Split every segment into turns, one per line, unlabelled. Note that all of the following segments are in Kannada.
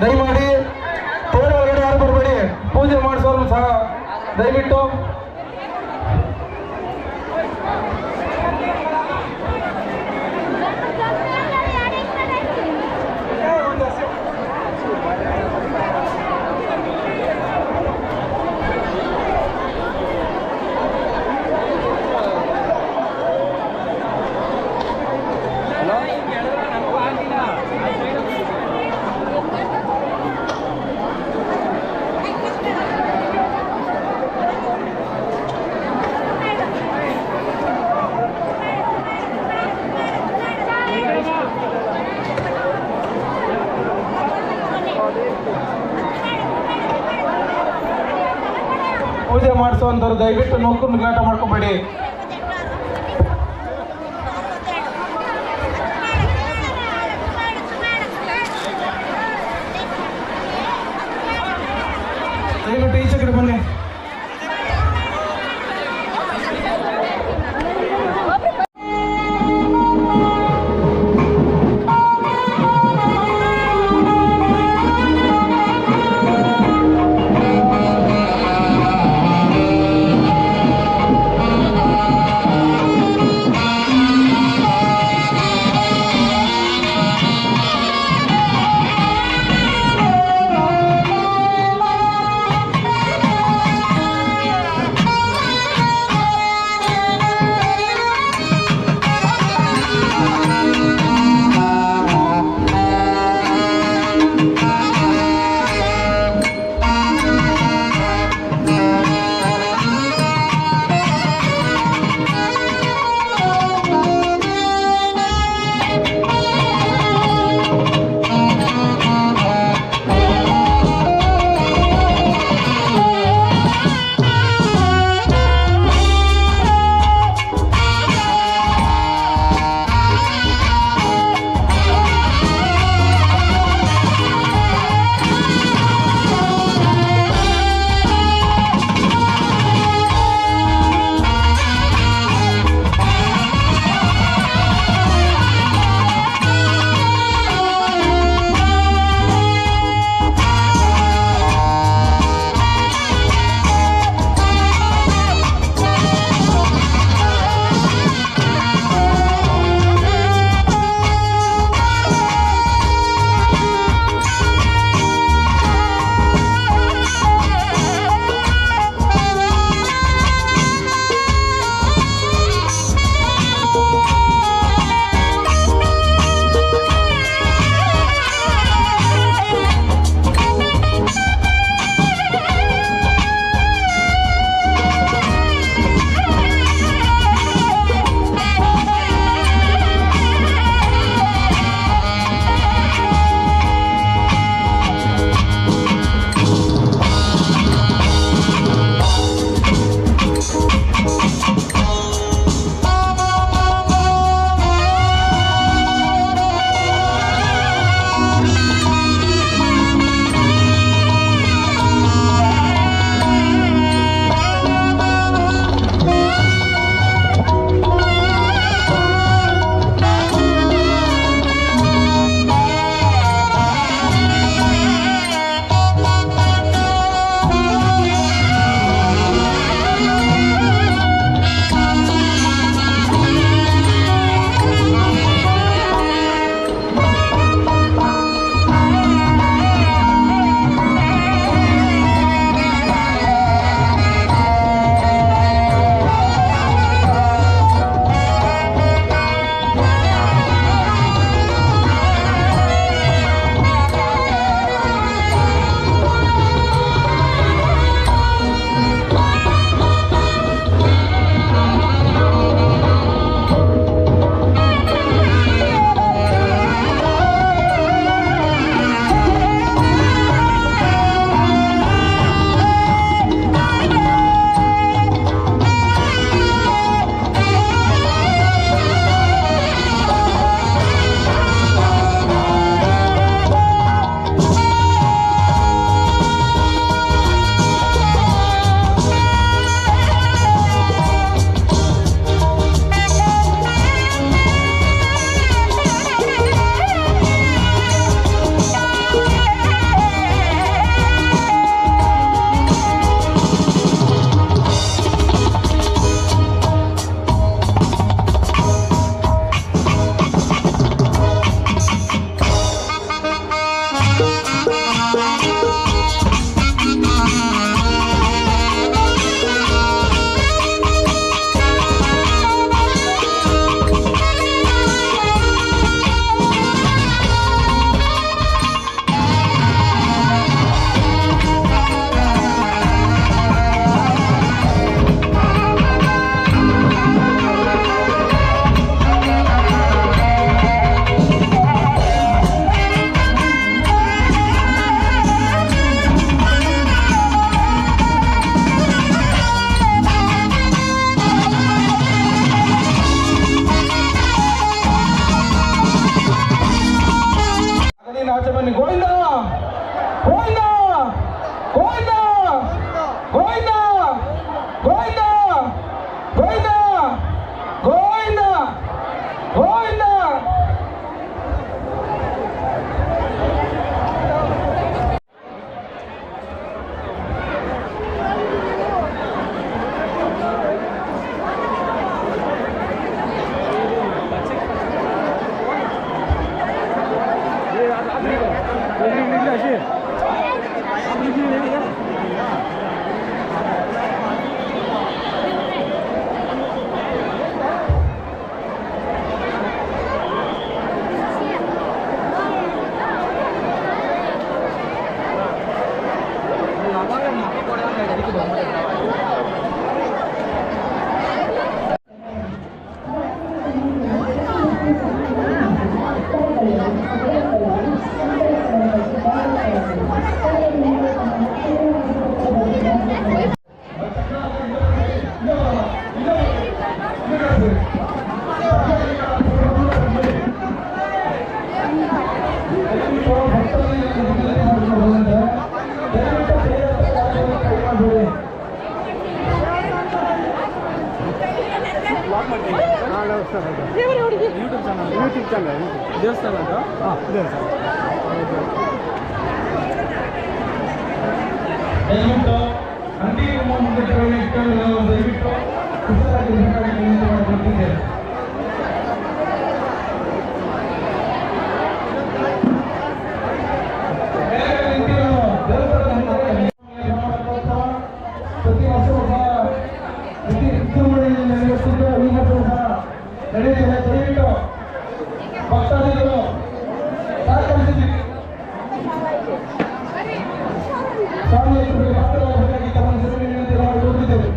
ದಯಮಾಡಿ ತೇರು ಒಳಗಡೆ ಯಾರು ಬರಬೇಡಿ. ಪೂಜೆ ಮಾಡಿಸೋರು ಸಹ ದಯವಿಟ್ಟು ಪೂಜೆ ಮಾಡಿಸುವಂಥವ್ರು ದಯವಿಟ್ಟು ನೂಕು ನುಗ್ಗಾಟ ಮಾಡ್ಕೊಬೇಡಿ. ದಯವಿಟ್ಟು ಈಚೆ ಕಡೆ ಬನ್ನಿ. ಬನ್ನಿ. ಗೋವಿಂದ ಗೋವಿಂದ ಗೋವಿಂದ ಗೋವಿಂದ ಗೋವಿಂದ ಗೋವಿಂದ ಗೋವಿಂದ ಗೋವಿಂದ.
ಯೂಟ್ಯೂಬ್ ಚಾನಲ್ ದೇವಸ್ಥಾನ ಅಂತ ಇದೆ ಸರ್.
ದಯವಿಟ್ಟು ಅಂತಿಮ ಮುಂದೆ ದಯವಿಟ್ಟು ಬರ್ತಿದ್ದೇವೆ. ಪ್ರತಿ ವರ್ಷ ವಿಜೃಂಭಣೆಯಲ್ಲಿ ನಡೆಯುತ್ತಿದ್ದ ಈ ವರ್ಷ ನಡೆಯುತ್ತಿದೆ. ದಯವಿಟ್ಟು ಭಕ್ತಾದಿಗಳು ಸಹಕರಿಸಿದ್ದೀವಿ. ಸ್ವಾಮಿ ಭಕ್ತರಾಗಬೇಕಾಗಿ ತಮ್ಮ ಹೆಸರಿನಲ್ಲಿ ನಾವು ಹೋಗಿದ್ದೇವೆ.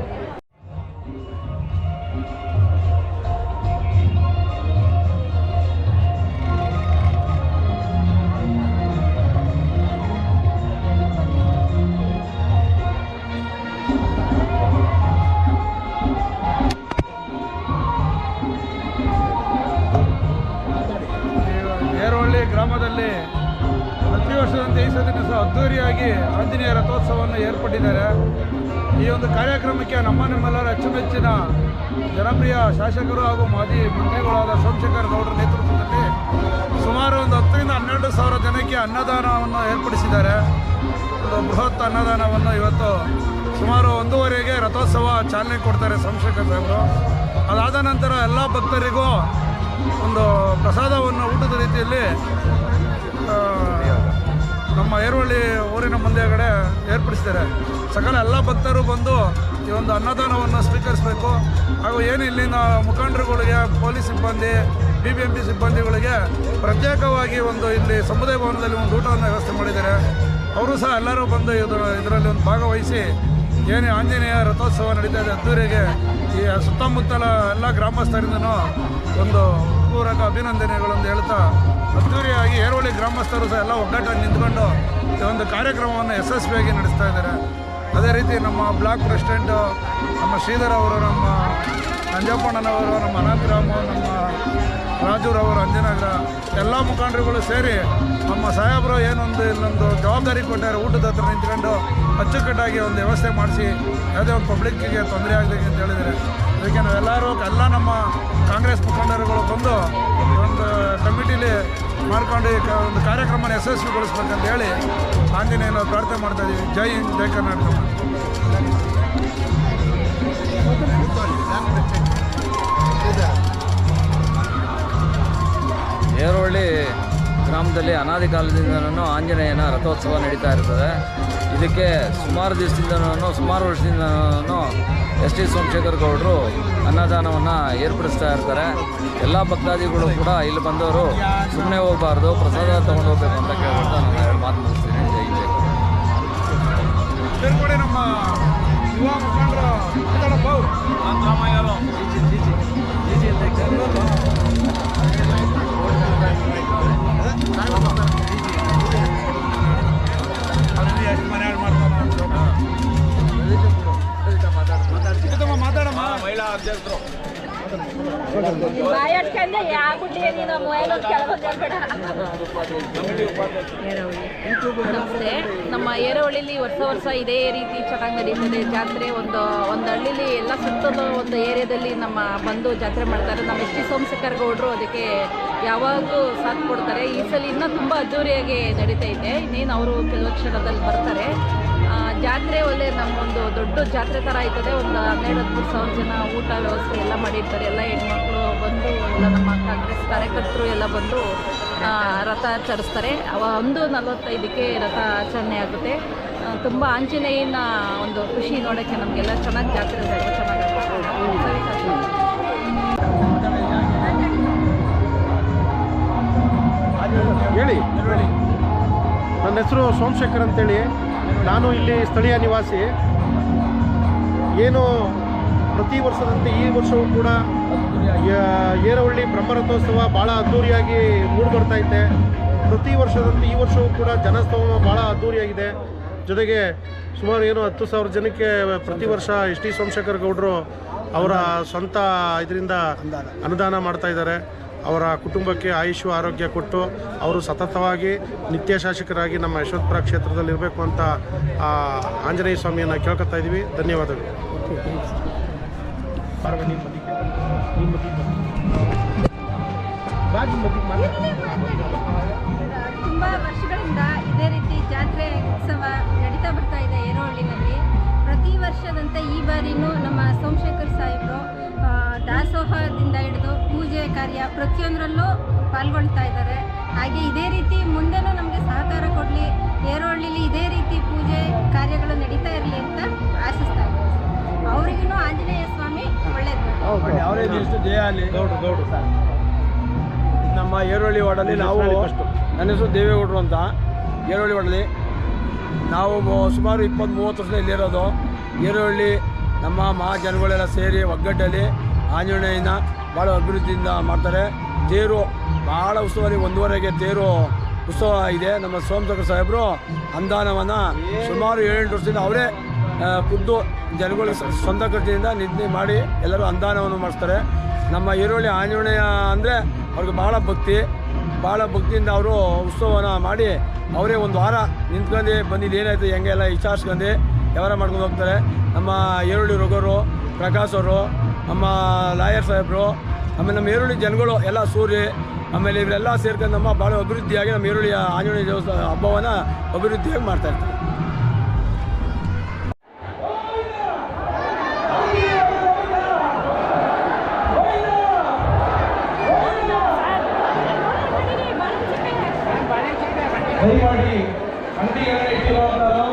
ಗ್ರಾಮದಲ್ಲಿ ಪ್ರತಿ ವರ್ಷದಂತೆ ಈ ಸತಿನೂ ಸಹ ಅದ್ದೂರಿಯಾಗಿ ಆಂಜನೇಯ ರಥೋತ್ಸವವನ್ನು ಏರ್ಪಟ್ಟಿದ್ದಾರೆ. ಈ ಒಂದು ಕಾರ್ಯಕ್ರಮಕ್ಕೆ ನಿಮ್ಮೆಲ್ಲರ ಅಚ್ಚುಮೆಚ್ಚಿನ ಜನಪ್ರಿಯ ಶಾಸಕರು ಹಾಗೂ ಮಾಜಿ ಮಂತ್ರಿಗಳಾದ ಸೋಮಶೇಖರ್ ಗೌಡರ ನೇತೃತ್ವದಲ್ಲಿ ಸುಮಾರು ಒಂದು 10,000 ರಿಂದ 12,000 ಜನಕ್ಕೆ ಅನ್ನದಾನವನ್ನು ಏರ್ಪಡಿಸಿದ್ದಾರೆ. ಒಂದು ಬೃಹತ್ ಅನ್ನದಾನವನ್ನು ಇವತ್ತು ಸುಮಾರು 1:30ಗೆ ರಥೋತ್ಸವ ಚಾಲನೆ ಕೊಡ್ತಾರೆ ಸೋಮಶೇಖರ್ ಸಾಹೇಬರು. ಅದಾದ ನಂತರ ಎಲ್ಲ ಭಕ್ತರಿಗೂ ಒಂದು ಪ್ರಸಾದವನ್ನು ಊಟದ ರೀತಿಯಲ್ಲಿ ನಮ್ಮ ಏರವಳ್ಳಿ ಊರಿನ ಮುಂದೆಗಡೆ ಏರ್ಪಡಿಸ್ತಾರೆ. ಸಕಲ ಎಲ್ಲ ಭಕ್ತರು ಬಂದು ಈ ಒಂದು ಅನ್ನದಾನವನ್ನು ಸ್ವೀಕರಿಸಬೇಕು. ಹಾಗೂ ಏನು ಇಲ್ಲಿನ ಮುಖಂಡರುಗಳಿಗೆ, ಪೊಲೀಸ್ ಸಿಬ್ಬಂದಿ, BBMP ಸಿಬ್ಬಂದಿಗಳಿಗೆ ಪ್ರತ್ಯೇಕವಾಗಿ ಒಂದು ಇಲ್ಲಿ ಸಮುದಾಯ ಭವನದಲ್ಲಿ ಒಂದು ಊಟವನ್ನು ವ್ಯವಸ್ಥೆ ಮಾಡಿದ್ದಾರೆ. ಅವರು ಸಹ ಎಲ್ಲರೂ ಬಂದು ಇದರಲ್ಲಿ ಒಂದು ಭಾಗವಹಿಸಿ ಏನು ಆಂಜನೇಯ ರಥೋತ್ಸವ ನಡೀತಾ ಇದೆ ಅದ್ದೂರಿಗೆ ಈ ಸುತ್ತಮುತ್ತಲ ಎಲ್ಲ ಗ್ರಾಮಸ್ಥರಿಂದನೂ ಒಂದು ಪೂರಕ ಅಭಿನಂದನೆಗಳನ್ನು ಹೇಳ್ತಾ ಅದ್ದೂರಿಯಾಗಿ ಏರವಳ್ಳಿ ಗ್ರಾಮಸ್ಥರು ಸಹ ಎಲ್ಲ ಒಗ್ಗಟ್ಟಾಗಿ ನಿಂತ್ಕೊಂಡು ಈ ಒಂದು ಕಾರ್ಯಕ್ರಮವನ್ನು ಯಶಸ್ವಿಯಾಗಿ ನಡೆಸ್ತಾ ಇದ್ದಾರೆ. ಅದೇ ರೀತಿ ನಮ್ಮ ಬ್ಲಾಕ್ ಪ್ರೆಸಿಡೆಂಟು ನಮ್ಮ ಶ್ರೀಧರ್ ಅವರು, ನಮ್ಮ ನಂಜಪ್ಪಣ್ಣನವರು, ನಮ್ಮ ಅನಂತರಾಮು, ನಮ್ಮ ರಾಜುರವರು, ಅಂಜನಗರ ಎಲ್ಲ ಮುಖಂಡರುಗಳು ಸೇರಿ ನಮ್ಮ ಸಾಹೇಬರು ಏನೊಂದು ಇಲ್ಲೊಂದು ಜವಾಬ್ದಾರಿ ಕೊಟ್ಟಾರೆ. ಊಟದ ಹತ್ರ ನಿಂತ್ಕೊಂಡು ಅಚ್ಚುಕಟ್ಟಾಗಿ ಒಂದು ವ್ಯವಸ್ಥೆ ಮಾಡಿಸಿ ಯಾವುದೇ ಒಂದು ಪಬ್ಲಿಕ್ಕಿಗೆ ತೊಂದರೆ ಆಗಲಿಕ್ಕೆ ಅಂತ ಹೇಳಿದ್ದಾರೆ. ಅದಕ್ಕೆ ನಾವೆಲ್ಲರೂ ಎಲ್ಲ ನಮ್ಮ ಕಾಂಗ್ರೆಸ್ ಮುಖಂಡರುಗಳು ಬಂದು ಒಂದು ಕಮಿಟಿಲಿ ಮಾಡ್ಕೊಂಡು ಒಂದು ಕಾರ್ಯಕ್ರಮನ ಯಶಸ್ವಿಗೊಳಿಸ್ಬೇಕಂತ ಹೇಳಿ ಆಂಜನೇಯನ ಪ್ರಾರ್ಥನೆ ಮಾಡ್ತಾ ಇದ್ದೀವಿ. ಜೈ ಹಿಂದ್, ಜೈ ಕರ್ನಾಟಕ.
ಏರವಳ್ಳಿ ಗ್ರಾಮದಲ್ಲಿ ಅನಾದಿ ಕಾಲದಿಂದನೂ ಆಂಜನೇಯನ ರಥೋತ್ಸವ ನಡೀತಾ ಇರ್ತದೆ. ಇದಕ್ಕೆ ಸುಮಾರು ದಿವಸದಿಂದನೂ, ಸುಮಾರು ವರ್ಷದಿಂದನೂ ಎಸ್ ಟಿ ಸೋಮಶೇಖರ್ ಗೌಡರು ಅನ್ನದಾನವನ್ನು ಏರ್ಪಡಿಸ್ತಾ ಇರ್ತಾರೆ. ಎಲ್ಲ ಭಕ್ತಾದಿಗಳು ಕೂಡ ಇಲ್ಲಿ ಬಂದವರು ಸುಮ್ಮನೆ ಹೋಗಬಾರ್ದು, ಪ್ರಸಾದ ತೊಗೊಂಡು ಹೋಗ್ಬೇಕು ಅಂತ ಕೇಳ್ಬಿಟ್ಟು ನಾನು 2 ಮಾತು ಮುಗಿಸ್ತೀನಿ. ಜೈ ಜೈ.
ನಮ್ಮ ಯುವ ಮುಖಂಡರು
ಮಾತಾಡಮ್ಮ. ಕಟ್ಕೊಂಡು ಆಗ್ಬಿಟ್ಟಿದೆ ನೀನು ಮೊಬೈಲ್ ಕೆಳಗೆ ಹೇಳ್ಬೇಡ. ನಮಸ್ತೆ. ನಮ್ಮ ಏರವಳ್ಳಿಲಿ ವರ್ಷ ಇದೇ ರೀತಿ ಚೆನ್ನಾಗಿ ನಡೀತದೆ ಜಾತ್ರೆ. ಒಂದು ಹಳ್ಳಿಲಿ ಎಲ್ಲ ಸುತ್ತಲೂ ಒಂದು ಏರಿಯಾದಲ್ಲಿ ನಮ್ಮ ಬಂದು ಜಾತ್ರೆ ಮಾಡ್ತಾರೆ. ನಮ್ಮ ಎಸ್ ಟಿ ಸೋಮಶೇಖರ್ ಗೌಡರು ಅದಕ್ಕೆ ಯಾವಾಗಲೂ ಸಾಥ್ ಕೊಡ್ತಾರೆ. ಈ ಸಲ ಇನ್ನೂ ತುಂಬ ಅದ್ದೂರಿಯಾಗಿ ನಡೀತಾ ಇದೆ. ಇನ್ನೇನು ಅವರು ಕೆಲವು ಕ್ಷಣದಲ್ಲಿ ಬರ್ತಾರೆ. ಜಾತ್ರೆ ಒಳ್ಳೆ ನಮ್ಮೊಂದು ದೊಡ್ಡ ಜಾತ್ರೆ ಥರ ಆಯ್ತದೆ. ಒಂದು 12-13 ಸಾವಿರ ಜನ ಊಟ ವ್ಯವಸ್ಥೆ ಎಲ್ಲ ಮಾಡಿರ್ತಾರೆ. ಎಲ್ಲ ಹೆಣ್ಮಕ್ಳು ಬಂದು ಎಲ್ಲ ನಮ್ಮ ಕಾಂಗ್ರೆಸ್ ಕಾರ್ಯಕರ್ತರು ಎಲ್ಲ ಬಂದು ರಥ ಚಡಿಸ್ತಾರೆ. 1:45ಕ್ಕೆ ರಥ ಆಚರಣೆ ಆಗುತ್ತೆ. ತುಂಬ ಆಂಜನೇಯನ ಒಂದು ಖುಷಿ ನೋಡೋಕ್ಕೆ ನಮಗೆಲ್ಲ ಚೆನ್ನಾಗಿ ಜಾತ್ರೆ
ಹೇಳಿ. ನನ್ನ ಹೆಸರು ಸೋಮಶೇಖರ್ ಅಂತೇಳಿ. ನಾನು ಇಲ್ಲಿ ಸ್ಥಳೀಯ ನಿವಾಸಿ. ಏನು ಪ್ರತಿ ವರ್ಷದಂತೆ ಈ ವರ್ಷವೂ ಕೂಡ ಏರವಳ್ಳಿ ಬ್ರಹ್ಮರಥೋತ್ಸವ ಭಾಳ ಅದ್ಧೂರಿಯಾಗಿ ಮೂಡಿಬರ್ತಾಯಿದೆ. ಪ್ರತಿ ವರ್ಷದಂತೆ ಈ ವರ್ಷವೂ ಕೂಡ ಜನಸ್ತೋಮ ಭಾಳ ಅದ್ಧೂರಿಯಾಗಿದೆ. ಜೊತೆಗೆ ಸುಮಾರು 10,000 ಜನಕ್ಕೆ ಪ್ರತಿ ವರ್ಷ ಎಸ್ ಟಿ ಸೋಮಶೇಖರ್ ಗೌಡರು ಅವರ ಸ್ವಂತ ಇದರಿಂದ ಅನುದಾನ ಮಾಡ್ತಾಯಿದ್ದಾರೆ. ಅವರ ಕುಟುಂಬಕ್ಕೆ ಆಯುಷು ಆರೋಗ್ಯ ಕೊಟ್ಟು ಅವರು ಸತತವಾಗಿ ನಿತ್ಯ ಶಾಸಕರಾಗಿ ನಮ್ಮ ಯಶವಂತಪುರ ಕ್ಷೇತ್ರದಲ್ಲಿ ಇರಬೇಕು ಅಂತ ಆಂಜನೇಯ ಸ್ವಾಮಿಯನ್ನು ಕೇಳ್ಕೊತಾ ಇದ್ದೀವಿ. ಧನ್ಯವಾದಗಳು.
ತುಂಬ ವರ್ಷಗಳಿಂದ ಇದೇ ರೀತಿ ಜಾತ್ರೆ ಉತ್ಸವ ನಡೀತಾ ಬರ್ತಾ ಇದೆ ಏರವಳ್ಳಿನಲ್ಲಿ. ಪ್ರತಿ ವರ್ಷದಂತೆ ಈ ಬಾರಿನೂ ನಮ್ಮ ಸೋಮಶೇಖರ್ ಸಾಹೇಬರು ದಾಸೋಹದಿಂದ ಹಿಡಿದು ಪೂಜೆ ಕಾರ್ಯ ಪ್ರತಿಯೊಂದರಲ್ಲೂ ಪಾಲ್ಗೊಳ್ತಾ ಇದ್ದಾರೆ. ಹಾಗೆ ಇದೇ ರೀತಿ ಮುಂದೆನೂ ನಮಗೆ ಸಹಕಾರ ಕೊಡಲಿ, ಏರವಳ್ಳಿಲಿ ಇದೇ ರೀತಿ ಪೂಜೆ ಕಾರ್ಯಗಳು ನಡೀತಾ ಇರಲಿ ಅಂತ ಆಶಿಸ್ತಾ ಇದ್ದಾರೆ. ಅವರಿಗೂ ಆಂಜನೇಯ ಸ್ವಾಮಿ ಒಳ್ಳೇದು
ಅವರೇ ಜಯ ಆಗಲಿ. ಗೌಡ್ರು ಸರ್, ನಮ್ಮ ಏರವಳ್ಳಿ ವಾರ್ಡಲ್ಲಿ ನಾವು, ನನ್ನ ಹೆಸರು ದೇವೇಗೌಡರು ಅಂತ, ಏರವಳ್ಳಿ ವಾರ್ಡಲ್ಲಿ ನಾವು ಸುಮಾರು 20-30 ವರ್ಷದಿಂದ ಇಲ್ಲಿರೋದು. ಏರವಳ್ಳಿ ನಮ್ಮ ಮಹಾಜನಗಳೆಲ್ಲ ಸೇರಿ ಒಗ್ಗಟ್ಟಲ್ಲಿ ಆಂಜನೇಯನ ಭಾಳ ಅಭಿವೃದ್ಧಿಯಿಂದ ಮಾಡ್ತಾರೆ. ತೇರು ಭಾಳ ಉತ್ಸವದಲ್ಲಿ 1:30ಗೆ ತೇರು ಉತ್ಸವ ಇದೆ. ನಮ್ಮ ಸೋಮಶೇಖರ್ ಸಾಹೇಬರು ಅನುದಾನವನ್ನು ಸುಮಾರು 7-8 ವರ್ಷದಿಂದ ಅವರೇ ಖುದ್ದು ಜನಗಳಿಗೆ ಸ್ವಂತ ಖರ್ಚಿನಿಂದ ನಿಧಿ ಮಾಡಿ ಎಲ್ಲರೂ ಅನುದಾನವನ್ನು ಮಾಡಿಸ್ತಾರೆ. ನಮ್ಮ ಏರವಳ್ಳಿ ಆಂಜನೇಯ ಅಂದರೆ ಅವ್ರಿಗೆ ಭಾಳ ಭಕ್ತಿಯಿಂದ ಅವರು ಉತ್ಸವನ ಮಾಡಿ ಅವರೇ 1 ವಾರ ನಿಂತ್ಕೊಂಡು ಬಂದಿದ್ದು ಏನಾಯಿತು ಹೆಂಗೆಲ್ಲ ವಿಚಾರಿಸ್ಕೊಂಡು ವ್ಯವಹಾರ ಮಾಡ್ಕೊಂಡು ಹೋಗ್ತಾರೆ. ನಮ್ಮ ಏರವಳ್ಳಿ ರಘುವರು, ಪ್ರಕಾಶ್ ಅವರು, ನಮ್ಮ ಲಾಯರ್ ಸಾಹೇಬರು, ಆಮೇಲೆ ನಮ್ಮ ಏರವಳ್ಳಿ ಜನಗಳು ಎಲ್ಲ ಸೂರ್ಯ, ಆಮೇಲೆ ಇವರೆಲ್ಲ ಸೇರ್ಕೊಂಡು ನಮ್ಮ ಭಾಳ ಅಭಿವೃದ್ಧಿಯಾಗಿ ನಮ್ಮ ಏರವಳ್ಳಿ ಆಂಜನೇಯ ದೇವಸ್ಥಾನ ಹಬ್ಬವನ್ನು ಅಭಿವೃದ್ಧಿಯಾಗಿ ಮಾಡ್ತಾಯಿರ್ತಾರೆ.
ದಯಮಾಡಿ ಅಂಗಡಿಗಳನ್ನ ಇಟ್ಟಿರುವಂಥದ್ದು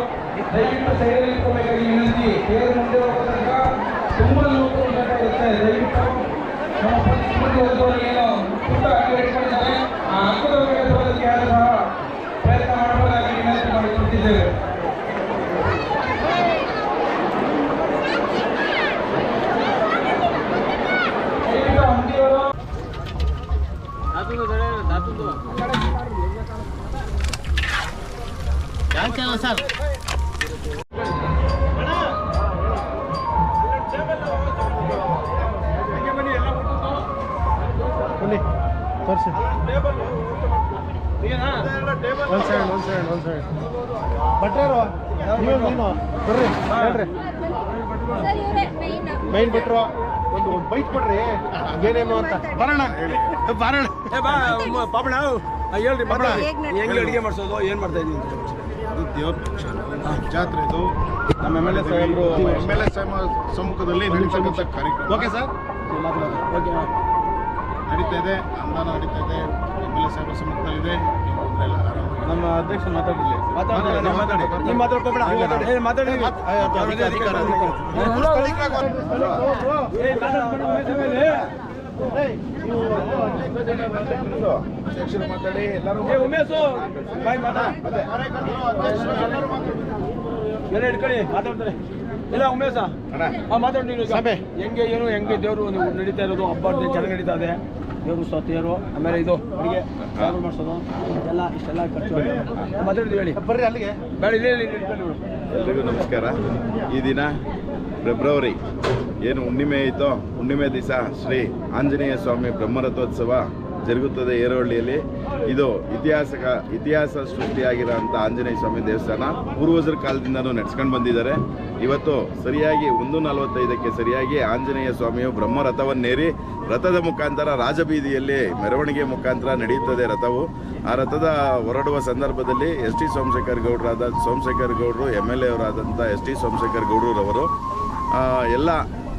ದಯವಿಟ್ಟು ಸೈಡಲ್ಲಿ ಇಟ್ಕೋಬೇಕಾಗಿ ವಿನಂತಿ. ಬೇರೆ ಮುಂದೆ ಹೋಗೋ ತನಕ ತುಂಬ ಲೋಕರು ಬೇಕಾಗುತ್ತೆ. ದಯವಿಟ್ಟು ನಮ್ಮ ಪಂಚಾಯತ್ ಹೋದವರು ಏನೋ ಪುಟ್ಟ ಅಂಗಡಿ ಇಟ್ಕೊಂಡಿದ್ದಾರೆ. ಆ ಅಂಕದ ಬರೋದಕ್ಕೆ ಯಾರು ಸಹ ಪ್ರಯತ್ನ ಮಾಡಬಹುದಾಗಿ ವಿನಂತಿ ಮಾಡಿಕೊಡ್ತಿದ್ದೇವೆ. ದಯವಿಟ್ಟು ಅಂಗಡಿಯವರು
ಸರ್ ಬನ್ನಿ ತೋರಿಸಿ. ಒಂದು ಸೈಡ್ ಭಟ್ರು ನೀನು ಬರ್ರಿ ಹೇಳ್ರಿ. ಮೈನ್ ಭಟ್ರು ಒಂದು ಬೈಟ್ ಕೊಡ್ರಿ ಏನೇನು ಅಂತ ಬರೋಣ
ಪಾಪಣ ಹೇಳ್ರಿ ಹೆಂಗೆ ಅಡುಗೆ ಮಾಡಿಸೋದು, ಏನು ಮಾಡ್ತಾ ಇದ್ದೀವಿ ಅಂತ.
ಅದು ದೇವ್ರ ಜಾತ್ರೆ. ಇದು ನಮ್ಮ MLA ಸಾಹೇಬರು MLA ಸಮ್ಮುಖದಲ್ಲಿ ನಡೀತಕ್ಕಂಥ ಕಾರ್ಯಕ್ರಮ. ಓಕೆ ಸರ್,
ಓಕೆ
ನಡೀತಾ ಇದೆ. ಅನುದಾನ ನಡೀತಾ ಇದೆ. MLA ಸಾಹೇಬರ ಸಮ್ಮುಖದಲ್ಲಿದೆ. ನಮ್ಮ ಅಧ್ಯಕ್ಷ ಮಾತಾಡಲಿ.
ನೀವು ಮಾತಾಡಿ
ಮಾತಾಡಿ ಎಲ್ಲರೂ
ಉಮೇಶು ಬಾಯ್ ಎಲ್ಲ ಇಟ್ಕೊಳ್ಳಿ ಮಾತಾಡ್ತಾರೆ. ಇಲ್ಲ ಉಮೇಶ ಮಾತಾಡಿ ನೀನು ಹೆಂಗೆ ಏನು ಹೆಂಗೆ ದೇವರು ನಡೀತಾ ಇರೋದು ಹಬ್ಬ ಚೆನ್ನಾಗಿ ನಡೀತಾ ಇದೆ. ದೇವರು ತೇರು ಆಮೇಲೆ ಇದು ಅಡುಗೆ ಸಾರು ಮಾಡಿಸೋದು ಎಲ್ಲ ಇಷ್ಟೆಲ್ಲ ಖರ್ಚು ಮಾತಾಡಿದ್ವಿ. ಹೇಳಿ ಬರ್ರಿ ಅಲ್ಲಿಗೆ ಬೇಡ.
ಎಲ್ರಿಗೂ ನಮಸ್ಕಾರ. ಈ ದಿನ ಫೆಬ್ರವರಿ ಏನು ಹುಣ್ಣಿಮೆ ಐತೋ ಹುಣ್ಣಿಮೆ ದಿವಸ ಶ್ರೀ ಆಂಜನೇಯ ಸ್ವಾಮಿ ಬ್ರಹ್ಮರಥೋತ್ಸವ ಜರುಗುತ್ತದೆ ಏರವಳ್ಳಿಯಲ್ಲಿ. ಇದು ಇತಿಹಾಸ ಸೃಷ್ಟಿಯಾಗಿರೋಂಥ ಆಂಜನೇಯ ಸ್ವಾಮಿ ದೇವಸ್ಥಾನ ಪೂರ್ವಜರ ಕಾಲದಿಂದನೂ ನಡೆಸ್ಕೊಂಡು ಬಂದಿದ್ದಾರೆ. ಇವತ್ತು ಸರಿಯಾಗಿ 1:45ಕ್ಕೆ ಸರಿಯಾಗಿ ಆಂಜನೇಯ ಸ್ವಾಮಿಯು ಬ್ರಹ್ಮರಥವನ್ನೇರಿ ರಥದ ಮುಖಾಂತರ ರಾಜಬೀದಿಯಲ್ಲಿ ಮೆರವಣಿಗೆ ಮುಖಾಂತರ ನಡೆಯುತ್ತದೆ ರಥವು. ಆ ರಥದ ಹೊರಡುವ ಸಂದರ್ಭದಲ್ಲಿ ಎಸ್ ಟಿ ಸೋಮಶೇಖರ್ ಗೌಡರು MLA ಅವರಾದಂಥ ಎಸ್ ಟಿ ಸೋಮಶೇಖರ್ ಗೌಡರವರು ಎಲ್ಲ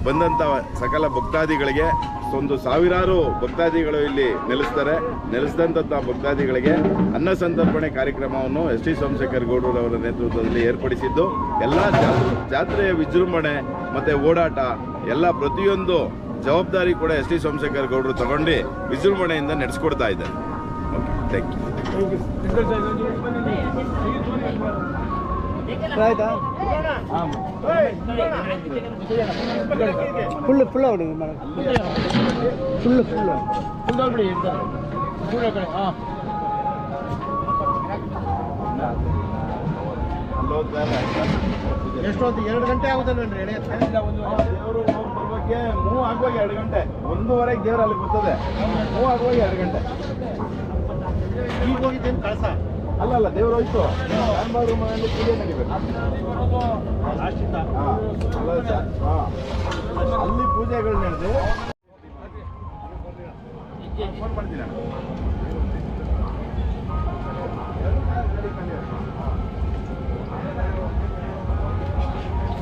ಬಂದಂಥ ಸಕಲ ಭಕ್ತಾದಿಗಳಿಗೆ ಒಂದು ಸಾವಿರಾರು ಭಕ್ತಾದಿಗಳು ಇಲ್ಲಿ ನೆಲೆಸಿದಂಥ ಭಕ್ತಾದಿಗಳಿಗೆ ಅನ್ನ ಸಂತರ್ಪಣೆ ಕಾರ್ಯಕ್ರಮವನ್ನು ಎಸ್ ಟಿ ಸೋಮಶೇಖರ್ ಗೌಡರವರ ನೇತೃತ್ವದಲ್ಲಿ ಏರ್ಪಡಿಸಿದ್ದು, ಎಲ್ಲ ಜಾತ್ರೆಯ ವಿಜೃಂಭಣೆ ಮತ್ತು ಓಡಾಟ ಎಲ್ಲ ಪ್ರತಿಯೊಂದು ಜವಾಬ್ದಾರಿ ಕೂಡ ಎಸ್ ಟಿ ಸೋಮಶೇಖರ್ ಗೌಡರು ತಗೊಂಡು ವಿಜೃಂಭಣೆಯಿಂದ ನಡೆಸ್ಕೊಡ್ತಾ ಇದ್ದಾರೆ. Okay, thank you.
ಆಯ್ತಾ ಫುಲ್ ಹೊಡಿ ಫುಲ್ ಬಿಡಿ ಹಾಂ
ಎಷ್ಟೊತ್ತು 2 ಗಂಟೆ ಆಗುತ್ತಲ್ವೇನ್ರಿ
ದೇವರು ಬರುವಾಗೆ ಮೂವ್ ಆಗುವಾಗ 2 ಗಂಟೆ, 1:30ಗೆ ದೇವರು ಅಲ್ಲಿ ಬರ್ತದೆ. ಮೂವ್ ಆಗುವಾಗ 2 ಗಂಟೆ.
ಈಗ ಹೋಗಿದ್ದೇನು ಕಳಸ
ಅಲ್ಲ ದೇವರು ಹೋಯ್ತು ರಾಮಬಾಬು ಮನೆಯಲ್ಲಿ ಪೂಜೆ ನಡಿಬೇಕು. ಅಲ್ಲಿ ಪೂಜೆಗಳು ನಡೆದು ಫೋನ್ ಮಾಡ್ತೀನಿ.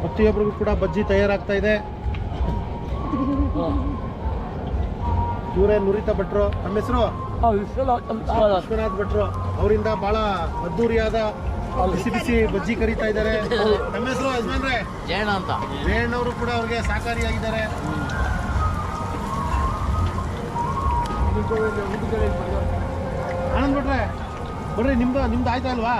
ಪ್ರತಿಯೊಬ್ಬರಿಗೂ ಕೂಡ ಬಜ್ಜಿ ತಯಾರಾಗ್ತಾ ಇದೆ. ಇವರೇ ನುರಿತ ಭಟ್ರು. ನಮ್ಮ ಹೆಸರು ವಿಶ್ವನಾಥ್ ಭಟ್ರು. ಅವರಿಂದ ಬಹಳ ಅದ್ದೂರಿಯಾದ ಬಿಸಿ ಬಜ್ಜಿ ಕರೀತಾ ಇದ್ದಾರೆ. ನಮ್ಮ ಹೆಸರು ಯಜಮಾನ್ರೆ
ಜಯಣ್ಣ ಅಂತ.
ಜಯಣ್ಣವರು ಕೂಡ ಅವ್ರಿಗೆ ಸಹಕಾರಿಯಾಗಿದ್ದಾರೆ. ಆನಂದ್ ಭಟ್ರೆ ಬರ್ರಿ, ನಿಮ್ದು ಆಯ್ತಾ ಅಲ್ವಾ?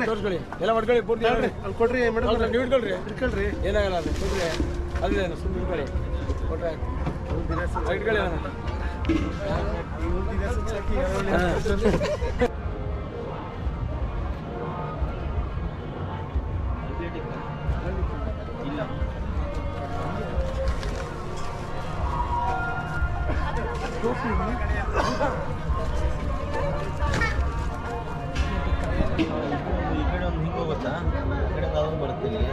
ತಗೊಳ್ರಿ ಎಲ್ಲ ಮಾಡ್ಕೊಳ್ಳಿ ಪೂರ್ತಿ
ಕೊಡ್ರಿ ಮೇಡಮ್,
ನೀವು ಇಟ್ಕೊಳ್ರಿ ಏನಾಗಲ್ಲ ಅದು ಕೊಡ್ರಿ ಅದೇನು ಸುಮ್ಮನೆ ಇಟ್ಕೊಳ್ಳಿ ಕೊಟ್ರೆ ಇಟ್ಕೊಳ್ಳಿ
ಈ ಕಡೆ ಒಂದು ಹಿಂಗೆ ಹೋಗುತ್ತಾ, ಈ ಕಡೆ ಅದೊಂದು ಬರುತ್ತೆ ಇಲ್ಲಿ.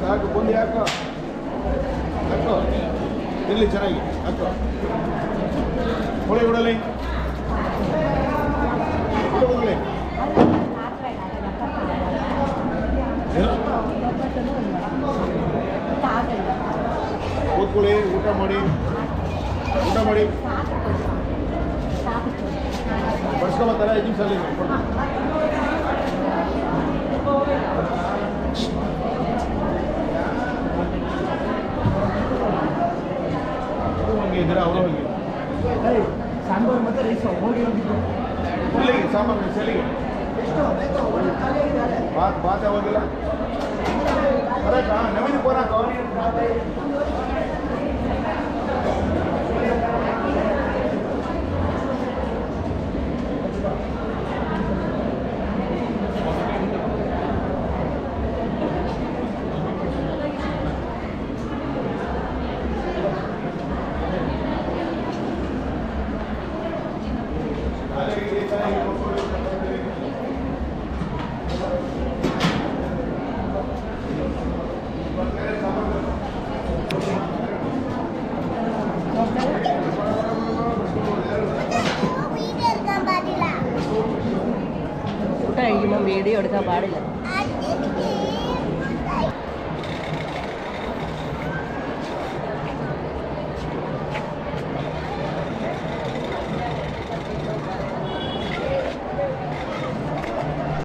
ಹಾಕು ಬುಂದಿ ಹಾಕು ಹಾಕು ಇರಲಿ ಚೆನ್ನಾಗಿ ಹಾಕು ಹೊಳೆ ಬಿಡಲಿ ಬಿಡಲಿ ಕೂತ್ಕೊಳ್ಳಿ ಊಟ ಮಾಡಿ ಬಡ್ಸ್ಕೊಂಬತ್ತಾರೆ 5 ನಿಮಿಷ ಅಲ್ಲಿ ಇದ್ರೆ ಅವರು ಹೋಗಿ ಸಾಂಬಾರು ಮತ್ತೆ ರೈಸ್ ಹೋಗಿ ಎಲ್ಲಿಗೆ ಸಾಂಬಾರು ರೈಸ್ ಎಲ್ಲಿಗೆ ಬಾತ್ ಯಾವಾಗಿಲ್ಲ ಕರೆಕ್ಟಾ ನವೀನ್ ಫೋನ್
വീഡിയോ എടുക്കാൻ പാടില്ല.